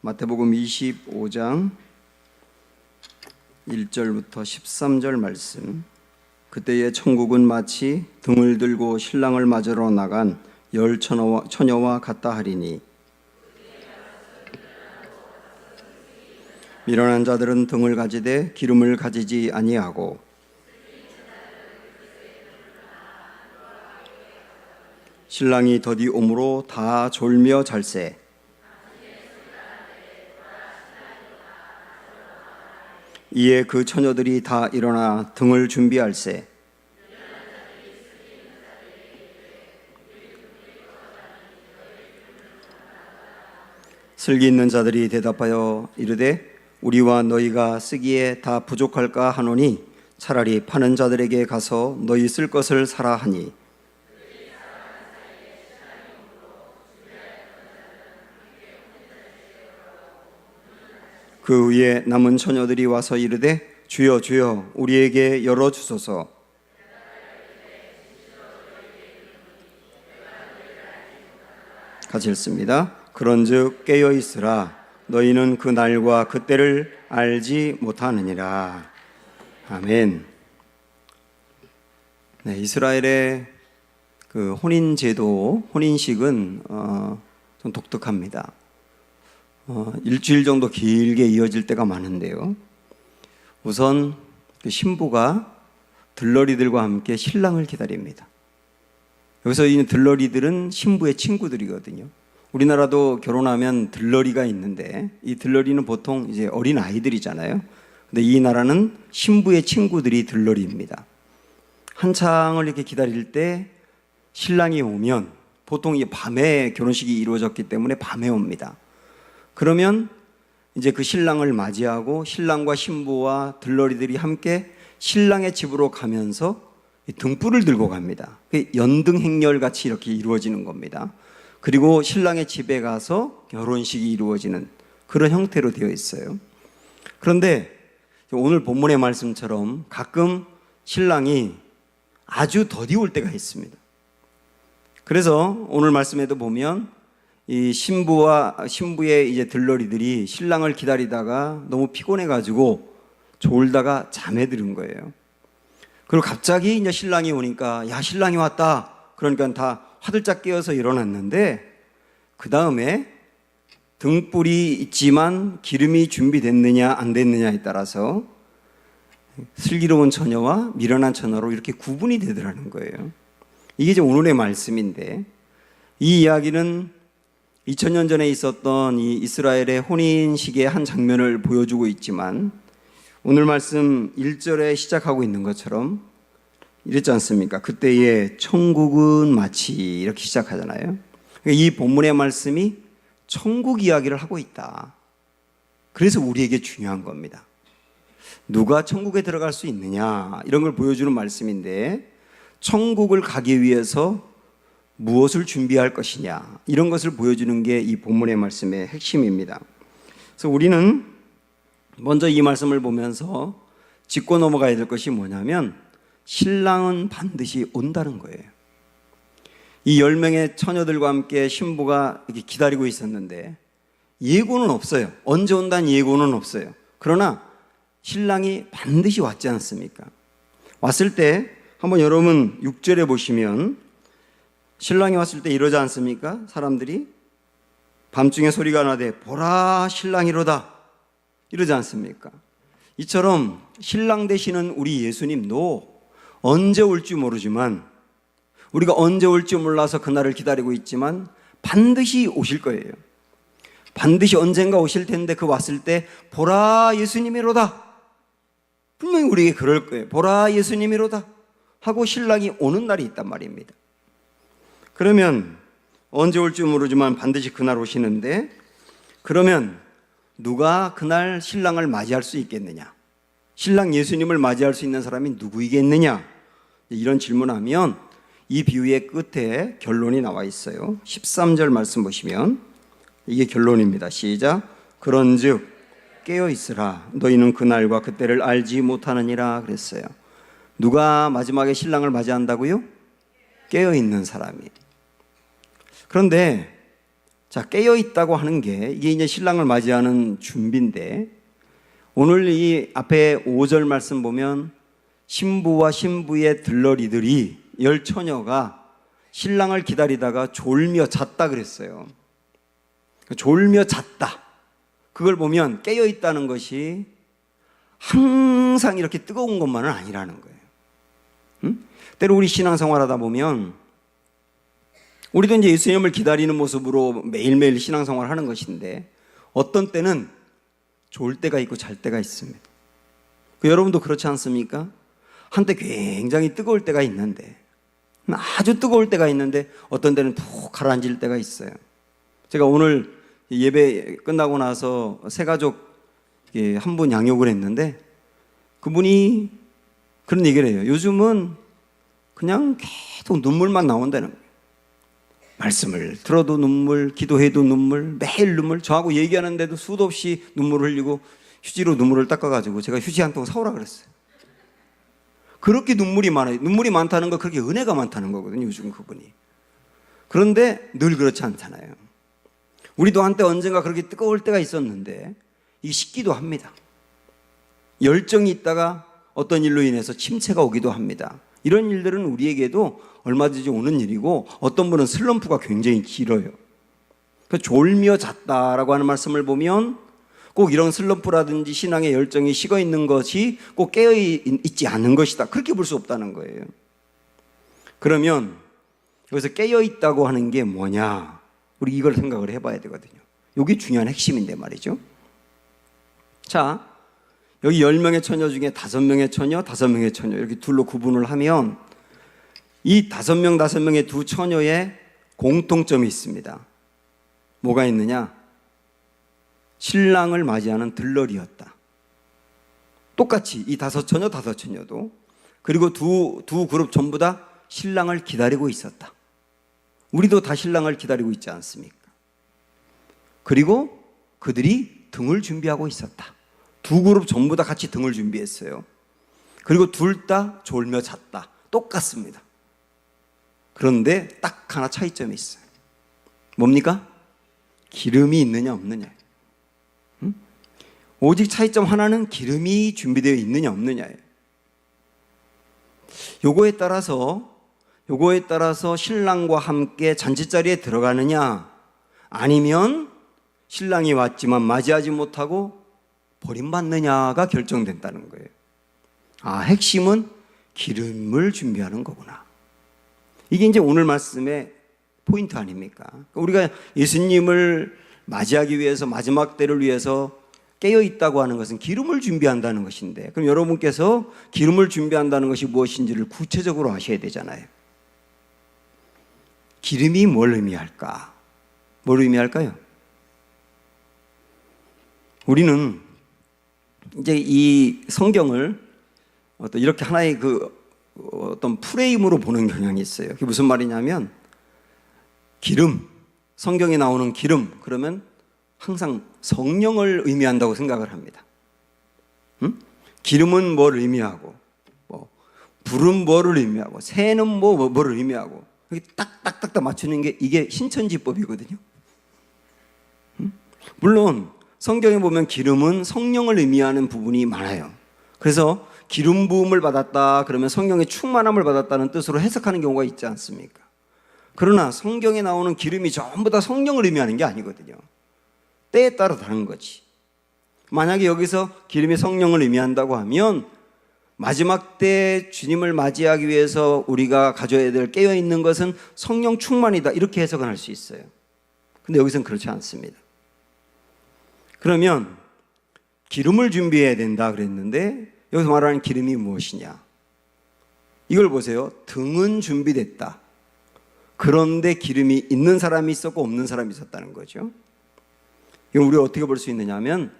마태복음 25장 1절부터 13절 말씀. 그때의 천국은 마치 등을 들고 신랑을 맞으러 나간 열 처녀와 같다 하리니, 미련한 자들은 등을 가지되 기름을 가지지 아니하고 신랑이 더디 오므로 다 졸며 잘세. 이에 그 처녀들이 다 일어나 등을 준비할세. 슬기 있는 자들이 대답하여 이르되 우리와 너희가 쓰기에 다 부족할까 하노니 차라리 파는 자들에게 가서 너희 쓸 것을 사라 하니, 그 후에 남은 처녀들이 와서 이르되 주여 주여 우리에게 열어 주소서. 같이 읽습니다. 그런즉 깨어 있으라. 너희는 그 날과 그 때를 알지 못하느니라. 아멘. 네, 이스라엘의 그 혼인제도, 혼인식은 좀 독특합니다. 일주일 정도 길게 이어질 때가 많은데요. 우선 그 신부가 들러리들과 함께 신랑을 기다립니다. 여기서 이 들러리들은 신부의 친구들이거든요. 우리나라도 결혼하면 들러리가 있는데 이 들러리는 보통 이제 어린 아이들이잖아요. 근데 이 나라는 신부의 친구들이 들러리입니다. 한창을 이렇게 기다릴 때 신랑이 오면 보통 이 밤에 결혼식이 이루어졌기 때문에 밤에 옵니다. 그러면 이제 그 신랑을 맞이하고 신랑과 신부와 들러리들이 함께 신랑의 집으로 가면서 등불을 들고 갑니다. 연등 행렬 같이 이렇게 이루어지는 겁니다. 그리고 신랑의 집에 가서 결혼식이 이루어지는 그런 형태로 되어 있어요. 그런데 오늘 본문의 말씀처럼 가끔 신랑이 아주 더디 올 때가 있습니다. 그래서 오늘 말씀에도 보면 이 신부의 이제 들러리들이 신랑을 기다리다가 너무 피곤해가지고 졸다가 잠에 들은 거예요. 그리고 갑자기 이제 신랑이 오니까 야, 신랑이 왔다. 그러니까 다 화들짝 깨어서 일어났는데 그 다음에 등불이 있지만 기름이 준비됐느냐 안 됐느냐에 따라서 슬기로운 처녀와 미련한 처녀로 이렇게 구분이 되더라는 거예요. 이게 이제 오늘의 말씀인데, 이 이야기는 2000년 전에 있었던 이 이스라엘의 혼인식의 한 장면을 보여주고 있지만, 오늘 말씀 1절에 시작하고 있는 것처럼 이랬지 않습니까? 그때의 천국은 마치 이렇게 시작하잖아요. 이 본문의 말씀이 천국 이야기를 하고 있다. 그래서 우리에게 중요한 겁니다. 누가 천국에 들어갈 수 있느냐, 이런 걸 보여주는 말씀인데, 천국을 가기 위해서 무엇을 준비할 것이냐, 이런 것을 보여주는 게 이 본문의 말씀의 핵심입니다. 그래서 우리는 먼저 이 말씀을 보면서 짚고 넘어가야 될 것이 뭐냐면, 신랑은 반드시 온다는 거예요. 이 10명의 처녀들과 함께 신부가 이렇게 기다리고 있었는데 예고는 없어요. 언제 온다는 예고는 없어요. 그러나 신랑이 반드시 왔지 않습니까? 왔을 때 한번 여러분 6절에 보시면 신랑이 왔을 때 이러지 않습니까? 사람들이 밤중에 소리가 나되 보라 신랑이로다, 이러지 않습니까? 이처럼 신랑 되시는 우리 예수님도 언제 올지 모르지만, 우리가 언제 올지 몰라서 그날을 기다리고 있지만 반드시 오실 거예요. 반드시 언젠가 오실 텐데 그 왔을 때 보라 예수님이로다, 분명히 우리에게 그럴 거예요. 보라 예수님이로다 하고 신랑이 오는 날이 있단 말입니다. 그러면 언제 올지 모르지만 반드시 그날 오시는데, 그러면 누가 그날 신랑을 맞이할 수 있겠느냐? 신랑 예수님을 맞이할 수 있는 사람이 누구이겠느냐? 이런 질문하면 이 비유의 끝에 결론이 나와 있어요. 13절 말씀 보시면 이게 결론입니다. 시작. 그런즉 깨어 있으라. 너희는 그날과 그때를 알지 못하느니라 그랬어요. 누가 마지막에 신랑을 맞이한다고요? 깨어 있는 사람이. 그런데 자, 깨어 있다고 하는 게 이게 이제 신랑을 맞이하는 준비인데, 오늘 이 앞에 5절 말씀 보면 신부와 신부의 들러리들이 10처녀가 신랑을 기다리다가 졸며 잤다 그랬어요. 졸며 잤다. 그걸 보면 깨어 있다는 것이 항상 이렇게 뜨거운 것만은 아니라는 거예요. 응? 때로 우리 신앙생활 하다 보면 우리도 이제 예수님을 기다리는 모습으로 매일매일 신앙생활 하는 것인데, 어떤 때는 좋을 때가 있고 잘 때가 있습니다. 여러분도 그렇지 않습니까? 한때 굉장히 뜨거울 때가 있는데, 아주 뜨거울 때가 있는데, 어떤 때는 푹 가라앉을 때가 있어요. 제가 오늘 예배 끝나고 나서 새 가족 한 분 양육을 했는데, 그분이 그런 얘기를 해요. 요즘은 그냥 계속 눈물만 나온다는 거예요. 말씀을 들어도 눈물, 기도해도 눈물, 매일 눈물. 저하고 얘기하는데도 수도 없이 눈물을 흘리고 휴지로 눈물을 닦아가지고 제가 휴지 한 통 사오라 그랬어요. 그렇게 눈물이 많아요. 눈물이 많다는 거 그렇게 은혜가 많다는 거거든요, 요즘 그분이. 그런데 늘 그렇지 않잖아요. 우리도 한때 언젠가 그렇게 뜨거울 때가 있었는데 이게 식기도 합니다. 열정이 있다가 어떤 일로 인해서 침체가 오기도 합니다. 이런 일들은 우리에게도 얼마든지 오는 일이고, 어떤 분은 슬럼프가 굉장히 길어요. 졸며 잤다라고 하는 말씀을 보면 꼭 이런 슬럼프라든지 신앙의 열정이 식어 있는 것이 꼭 깨어 있지 않은 것이다, 그렇게 볼 수 없다는 거예요. 그러면 여기서 깨어 있다고 하는 게 뭐냐, 우리 이걸 생각을 해봐야 되거든요. 이게 중요한 핵심인데 말이죠. 자, 여기 10명의 처녀 중에 5명의 처녀, 5명의 처녀 이렇게 둘로 구분을 하면 이 5명, 5명의 두 처녀의 공통점이 있습니다. 뭐가 있느냐? 신랑을 맞이하는 들러리였다. 똑같이 이 5처녀, 5처녀도, 그리고 두 그룹 전부 다 신랑을 기다리고 있었다. 우리도 다 신랑을 기다리고 있지 않습니까? 그리고 그들이 등을 준비하고 있었다. 두 그룹 전부 다 같이 등을 준비했어요. 그리고 둘 다 졸며 잤다. 똑같습니다. 그런데 딱 하나 차이점이 있어요. 뭡니까? 기름이 있느냐 없느냐. 오직 차이점 하나는 기름이 준비되어 있느냐 없느냐예요. 요거에 따라서 신랑과 함께 잔치자리에 들어가느냐, 아니면 신랑이 왔지만 맞이하지 못하고 버림받느냐가 결정된다는 거예요. 아, 핵심은 기름을 준비하는 거구나. 이게 이제 오늘 말씀의 포인트 아닙니까? 우리가 예수님을 맞이하기 위해서, 마지막 때를 위해서 깨어 있다고 하는 것은 기름을 준비한다는 것인데, 그럼 여러분께서 기름을 준비한다는 것이 무엇인지를 구체적으로 아셔야 되잖아요. 기름이 뭘 의미할까? 뭘 의미할까요? 우리는 이제 이 성경을 이렇게 하나의 어떤 프레임으로 보는 경향이 있어요. 그게 무슨 말이냐면, 기름, 성경에 나오는 기름, 그러면 항상 성령을 의미한다고 생각을 합니다. 기름은 뭘 의미하고, 불은 뭐를 의미하고, 새는 뭐를 의미하고, 이렇게 딱딱딱 맞추는 게 이게 신천지법이거든요. 물론 성경에 보면 기름은 성령을 의미하는 부분이 많아요. 그래서 기름 부음을 받았다 그러면 성령의 충만함을 받았다는 뜻으로 해석하는 경우가 있지 않습니까? 그러나 성경에 나오는 기름이 전부 다 성령을 의미하는 게 아니거든요. 때에 따라 다른 거지. 만약에 여기서 기름이 성령을 의미한다고 하면 마지막 때 주님을 맞이하기 위해서 우리가 가져야 될 깨어있는 것은 성령 충만이다, 이렇게 해석은 할 수 있어요. 근데 여기서는 그렇지 않습니다. 그러면 기름을 준비해야 된다 그랬는데, 여기서 말하는 기름이 무엇이냐? 이걸 보세요. 등은 준비됐다. 그런데 기름이 있는 사람이 있었고 없는 사람이 있었다는 거죠. 이건 우리가 어떻게 볼 수 있느냐 하면,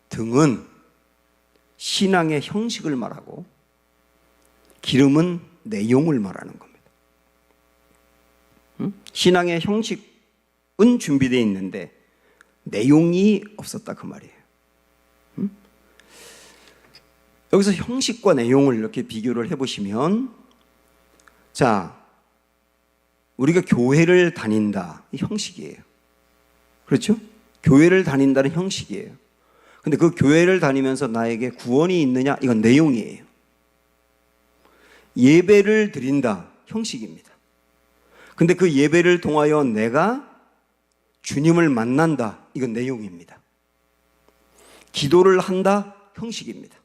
등은 신앙의 형식을 말하고 기름은 내용을 말하는 겁니다. 신앙의 형식은 준비되어 있는데 내용이 없었다, 그 말이에요. 여기서 형식과 내용을 이렇게 비교를 해보시면, 자, 우리가 교회를 다닌다, 이 형식이에요. 그렇죠? 교회를 다닌다는 형식이에요. 근데 그 교회를 다니면서 나에게 구원이 있느냐? 이건 내용이에요. 예배를 드린다. 형식입니다. 근데 그 예배를 통하여 내가 주님을 만난다. 이건 내용입니다. 기도를 한다. 형식입니다.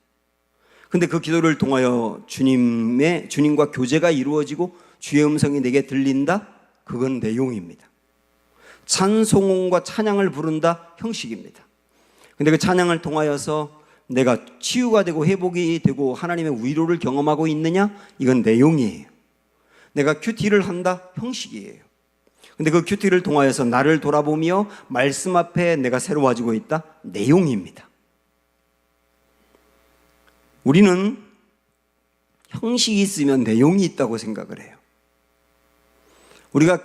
근데 그 기도를 통하여 주님과 교제가 이루어지고 주의 음성이 내게 들린다. 그건 내용입니다. 찬송과 찬양을 부른다. 형식입니다. 근데 그 찬양을 통하여서 내가 치유가 되고 회복이 되고 하나님의 위로를 경험하고 있느냐? 이건 내용이에요. 내가 큐티를 한다? 형식이에요. 근데 그 큐티를 통하여서 나를 돌아보며 말씀 앞에 내가 새로워지고 있다? 내용입니다. 우리는 형식이 있으면 내용이 있다고 생각을 해요. 우리가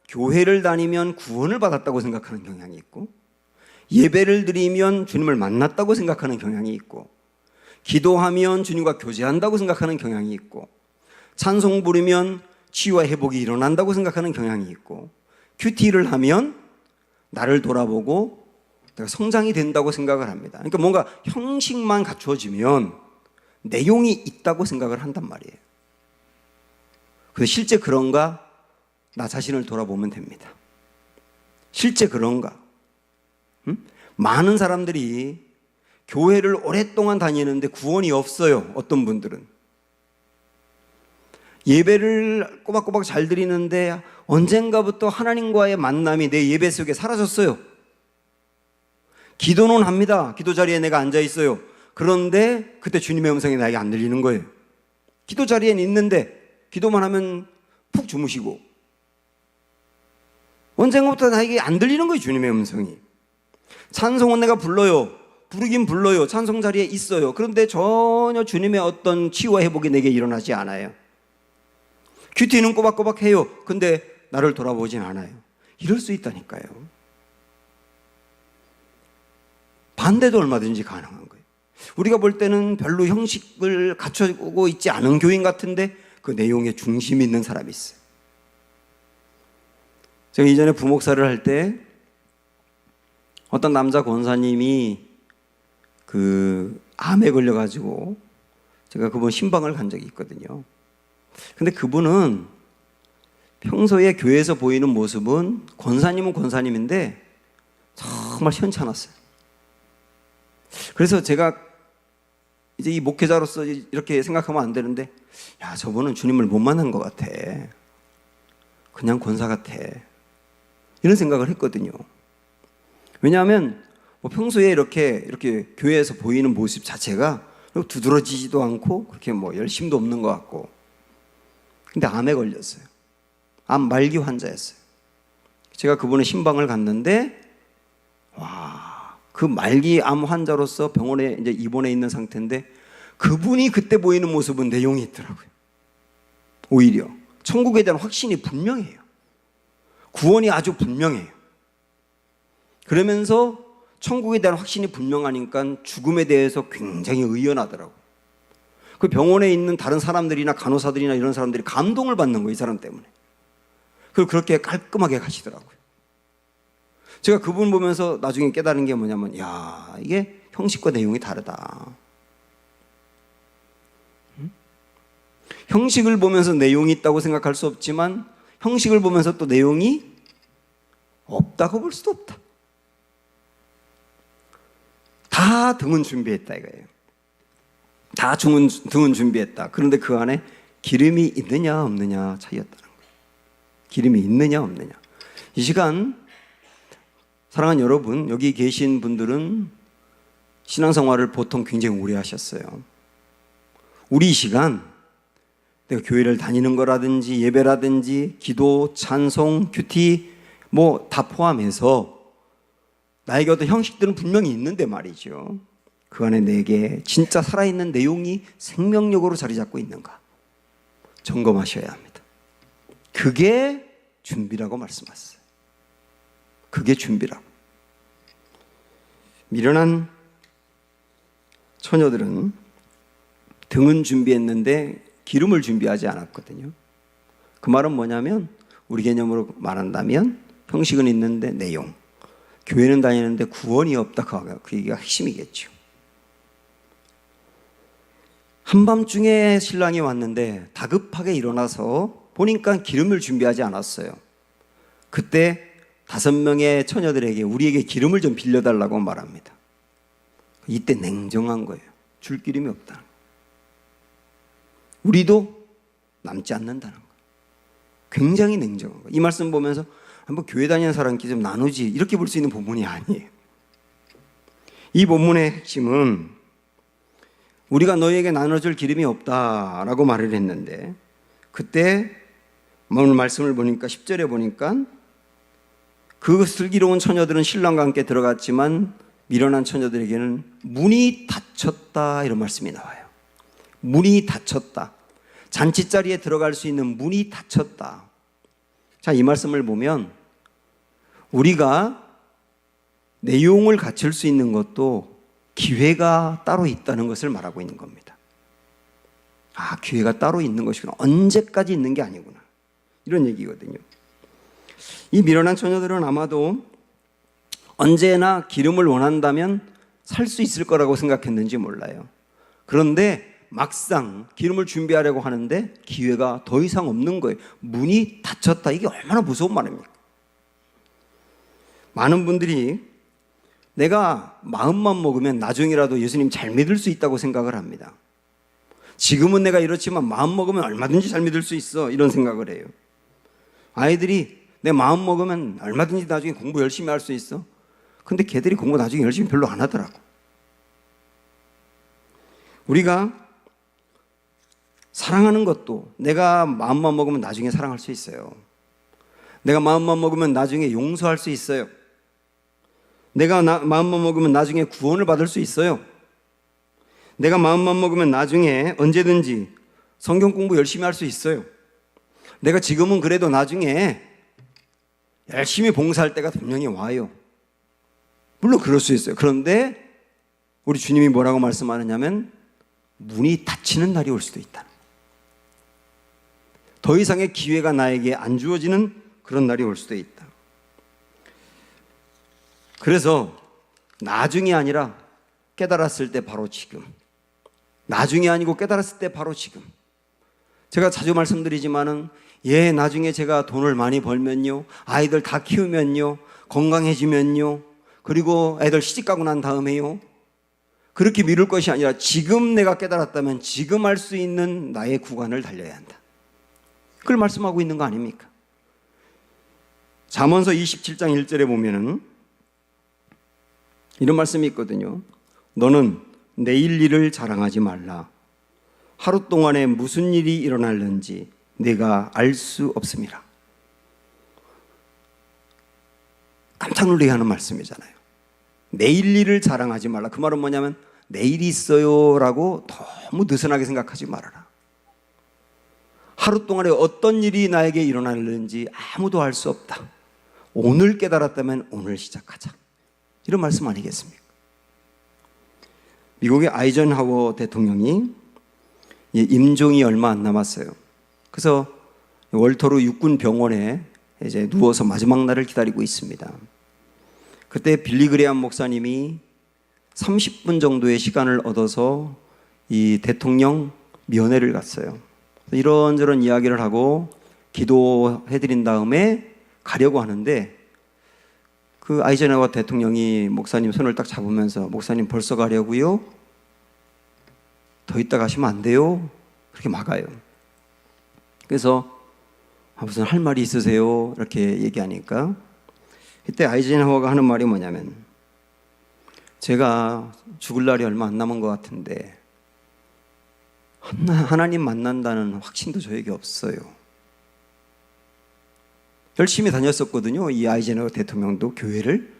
교회를 다니면 구원을 받았다고 생각하는 경향이 있고, 예배를 드리면 주님을 만났다고 생각하는 경향이 있고, 기도하면 주님과 교제한다고 생각하는 경향이 있고, 찬송 부르면 치유와 회복이 일어난다고 생각하는 경향이 있고, 큐티를 하면 나를 돌아보고 내가 성장이 된다고 생각을 합니다. 그러니까 뭔가 형식만 갖추어지면 내용이 있다고 생각을 한단 말이에요. 근데 실제 그런가? 나 자신을 돌아보면 됩니다. 실제 그런가? 많은 사람들이 교회를 오랫동안 다니는데 구원이 없어요. 어떤 분들은 예배를 꼬박꼬박 잘 드리는데 언젠가부터 하나님과의 만남이 내 예배 속에 사라졌어요. 기도는 합니다. 기도 자리에 내가 앉아 있어요. 그런데 그때 주님의 음성이 나에게 안 들리는 거예요. 기도 자리엔 있는데 기도만 하면 푹 주무시고, 언젠가부터 나에게 안 들리는 거예요. 주님의 음성이. 찬송은 내가 불러요. 부르긴 불러요. 찬송 자리에 있어요. 그런데 전혀 주님의 어떤 치유와 회복이 내게 일어나지 않아요. 큐티는 꼬박꼬박 해요. 근데 나를 돌아보진 않아요. 이럴 수 있다니까요. 반대도 얼마든지 가능한 거예요. 우리가 볼 때는 별로 형식을 갖추고 있지 않은 교인 같은데 그 내용에 중심이 있는 사람이 있어요. 제가 이전에 부목사를 할 때 어떤 남자 권사님이 암에 걸려가지고 제가 그분 신방을 간 적이 있거든요. 근데 그분은 평소에 교회에서 보이는 모습은 권사님은 권사님인데 정말 현찮았어요. 그래서 제가 이제 이 목회자로서 이렇게 생각하면 안 되는데, 야, 저분은 주님을 못 만난 것 같아. 그냥 권사 같아. 이런 생각을 했거든요. 왜냐하면 평소에 이렇게 교회에서 보이는 모습 자체가 두드러지지도 않고 그렇게 열심도 없는 것 같고, 근데 암에 걸렸어요. 암 말기 환자였어요. 제가 그분의 신방을 갔는데, 와, 그 말기 암 환자로서 병원에 이제 입원해 있는 상태인데 그분이 그때 보이는 모습은 내용이 있더라고요. 오히려 천국에 대한 확신이 분명해요. 구원이 아주 분명해요. 그러면서 천국에 대한 확신이 분명하니까 죽음에 대해서 굉장히 의연하더라고요. 그 병원에 있는 다른 사람들이나 간호사들이나 이런 사람들이 감동을 받는 거예요. 이 사람 때문에. 그리고 그렇게 깔끔하게 가시더라고요. 제가 그분 보면서 나중에 깨달은 게 뭐냐면, 야, 이게 형식과 내용이 다르다. 형식을 보면서 내용이 있다고 생각할 수 없지만 형식을 보면서 또 내용이 없다고 볼 수도 없다. 다 등은 준비했다 이거예요. 다 등은 준비했다. 그런데 그 안에 기름이 있느냐 없느냐 차이였다는 거예요. 기름이 있느냐 없느냐. 이 시간 사랑하는 여러분, 여기 계신 분들은 신앙생활을 보통 굉장히 오래 하셨어요. 우리 이 시간 내가 교회를 다니는 거라든지 예배라든지 기도, 찬송, 큐티 다 포함해서 나에게 어떤 형식들은 분명히 있는데 말이죠. 그 안에 내게 진짜 살아있는 내용이 생명력으로 자리 잡고 있는가 점검하셔야 합니다. 그게 준비라고 말씀하셨어요. 그게 준비라고. 미련한 처녀들은 등은 준비했는데 기름을 준비하지 않았거든요. 그 말은 뭐냐면 우리 개념으로 말한다면 형식은 있는데 교회는 다니는데 구원이 없다. 그 얘기가 핵심이겠죠. 한밤중에 신랑이 왔는데 다급하게 일어나서 보니까 기름을 준비하지 않았어요. 그때 5명의 처녀들에게 우리에게 기름을 좀 빌려달라고 말합니다. 이때 냉정한 거예요. 줄 기름이 없다는 거예요. 우리도 남지 않는다는 거예요. 굉장히 냉정한 거예요. 이 말씀 보면서 한번 교회 다니는 사람끼리 좀 나누지 이렇게 볼 수 있는 본문이 아니에요. 이 본문의 핵심은 우리가 너희에게 나눠줄 기름이 없다라고 말을 했는데, 그때 오늘 말씀을 보니까 10절에 보니까 그 슬기로운 처녀들은 신랑과 함께 들어갔지만 미련한 처녀들에게는 문이 닫혔다, 이런 말씀이 나와요. 문이 닫혔다. 잔치자리에 들어갈 수 있는 문이 닫혔다. 자, 이 말씀을 보면 우리가 내용을 갖출 수 있는 것도 기회가 따로 있다는 것을 말하고 있는 겁니다. 아, 기회가 따로 있는 것이구나. 언제까지 있는 게 아니구나. 이런 얘기거든요. 이 미련한 처녀들은 아마도 언제나 기름을 원한다면 살 수 있을 거라고 생각했는지 몰라요. 그런데 막상 기름을 준비하려고 하는데 기회가 더 이상 없는 거예요. 문이 닫혔다. 이게 얼마나 무서운 말입니까? 많은 분들이 내가 마음만 먹으면 나중이라도 예수님 잘 믿을 수 있다고 생각을 합니다. 지금은 내가 이렇지만 마음 먹으면 얼마든지 잘 믿을 수 있어, 이런 생각을 해요. 아이들이 내 마음 먹으면 얼마든지 나중에 공부 열심히 할 수 있어. 근데 걔들이 공부 나중에 열심히 별로 안 하더라고. 우리가 사랑하는 것도 내가 마음만 먹으면 나중에 사랑할 수 있어요. 내가 마음만 먹으면 나중에 용서할 수 있어요. 내가 마음만 먹으면 나중에 구원을 받을 수 있어요. 내가 마음만 먹으면 나중에 언제든지 성경 공부 열심히 할 수 있어요. 내가 지금은 그래도 나중에 열심히 봉사할 때가 분명히 와요. 물론 그럴 수 있어요. 그런데 우리 주님이 뭐라고 말씀하느냐면 문이 닫히는 날이 올 수도 있다. 더 이상의 기회가 나에게 안 주어지는 그런 날이 올 수도 있다. 그래서 나중이 아니라 깨달았을 때 바로 지금, 나중이 아니고 깨달았을 때 바로 지금. 제가 자주 말씀드리지만은 나중에 제가 돈을 많이 벌면요, 아이들 다 키우면요, 건강해지면요, 그리고 애들 시집가고 난 다음에요, 그렇게 미룰 것이 아니라 지금 내가 깨달았다면 지금 할 수 있는 나의 구간을 달려야 한다. 그걸 말씀하고 있는 거 아닙니까? 잠언서 27장 1절에 보면은 이런 말씀이 있거든요. 너는 내일 일을 자랑하지 말라. 하루 동안에 무슨 일이 일어날는지 내가 알 수 없음이라. 깜짝 놀라게 하는 말씀이잖아요. 내일 일을 자랑하지 말라. 그 말은 뭐냐면 내일이 있어요 라고 너무 느슨하게 생각하지 말아라. 하루 동안에 어떤 일이 나에게 일어날는지 아무도 알 수 없다. 오늘 깨달았다면 오늘 시작하자. 이런 말씀 아니겠습니까? 미국의 아이젠하워 대통령이 임종이 얼마 안 남았어요. 그래서 월터루 육군 병원에 이제 누워서 마지막 날을 기다리고 있습니다. 그때 빌리 그레암 목사님이 30분 정도의 시간을 얻어서 이 대통령 면회를 갔어요. 이런저런 이야기를 하고 기도해드린 다음에 가려고 하는데 그 아이젠하워 대통령이 목사님 손을 딱 잡으면서 목사님 벌써 가려고요? 더 있다 가시면 안 돼요? 그렇게 막아요. 그래서 무슨 할 말이 있으세요? 이렇게 얘기하니까 이때 아이젠하워가 하는 말이 뭐냐면 제가 죽을 날이 얼마 안 남은 것 같은데 하나님 만난다는 확신도 저에게 없어요. 열심히 다녔었거든요. 이 아이젠하워 대통령도 교회를.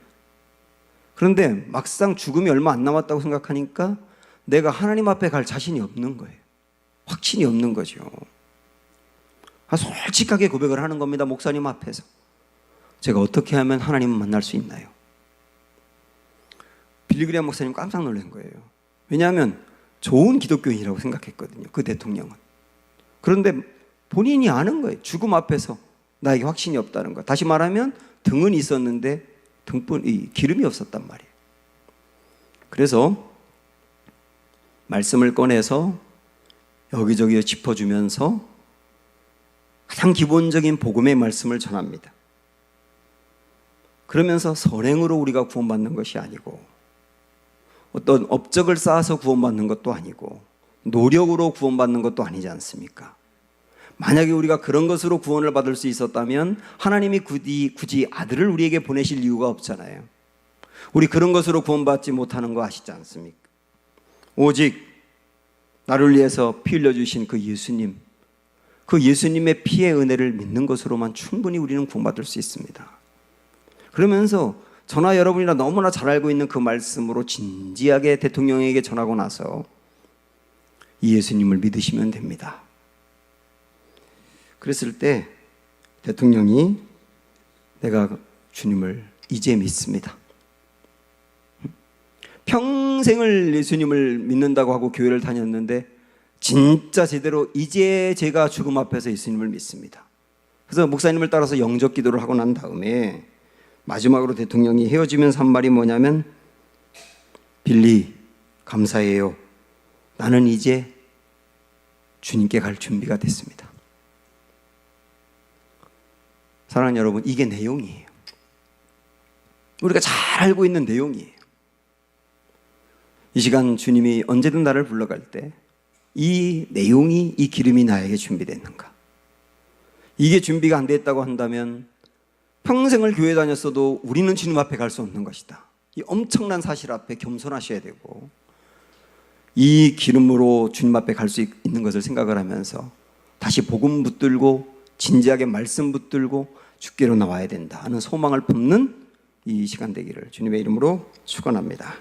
그런데 막상 죽음이 얼마 안 남았다고 생각하니까 내가 하나님 앞에 갈 자신이 없는 거예요. 확신이 없는 거죠. 솔직하게 고백을 하는 겁니다. 목사님 앞에서. 제가 어떻게 하면 하나님을 만날 수 있나요? 빌리 그레암 목사님 깜짝 놀란 거예요. 왜냐하면 좋은 기독교인이라고 생각했거든요. 그 대통령은. 그런데 본인이 아는 거예요. 죽음 앞에서 나에게 확신이 없다는 거. 다시 말하면 등은 있었는데 등불이 기름이 없었단 말이에요. 그래서 말씀을 꺼내서 여기저기 짚어주면서 가장 기본적인 복음의 말씀을 전합니다. 그러면서 선행으로 우리가 구원받는 것이 아니고, 어떤 업적을 쌓아서 구원받는 것도 아니고, 노력으로 구원받는 것도 아니지 않습니까? 만약에 우리가 그런 것으로 구원을 받을 수 있었다면 하나님이 굳이 아들을 우리에게 보내실 이유가 없잖아요. 우리 그런 것으로 구원받지 못하는 거 아시지 않습니까? 오직 나를 위해서 피 흘려주신 그 예수님, 그 예수님의 피의 은혜를 믿는 것으로만 충분히 우리는 구원받을 수 있습니다. 그러면서 저나 여러분이나 너무나 잘 알고 있는 그 말씀으로 진지하게 대통령에게 전하고 나서 이 예수님을 믿으시면 됩니다. 그랬을 때 대통령이 내가 주님을 이제 믿습니다. 평생을 예수님을 믿는다고 하고 교회를 다녔는데 진짜 제대로 이제 제가 죽음 앞에서 예수님을 믿습니다. 그래서 목사님을 따라서 영접 기도를 하고 난 다음에 마지막으로 대통령이 헤어지면서 한 말이 뭐냐면, 빌리 감사해요. 나는 이제 주님께 갈 준비가 됐습니다. 사랑하는 여러분, 이게 내용이에요. 우리가 잘 알고 있는 내용이에요. 이 시간 주님이 언제든 나를 불러갈 때 이 내용이, 이 기름이 나에게 준비됐는가? 이게 준비가 안 됐다고 한다면 평생을 교회 다녔어도 우리는 주님 앞에 갈 수 없는 것이다. 이 엄청난 사실 앞에 겸손하셔야 되고, 이 기름으로 주님 앞에 갈 수 있는 것을 생각을 하면서 다시 복음 붙들고 진지하게 말씀 붙들고 주께로 나와야 된다 하는 소망을 품는 이 시간 되기를 주님의 이름으로 축원합니다.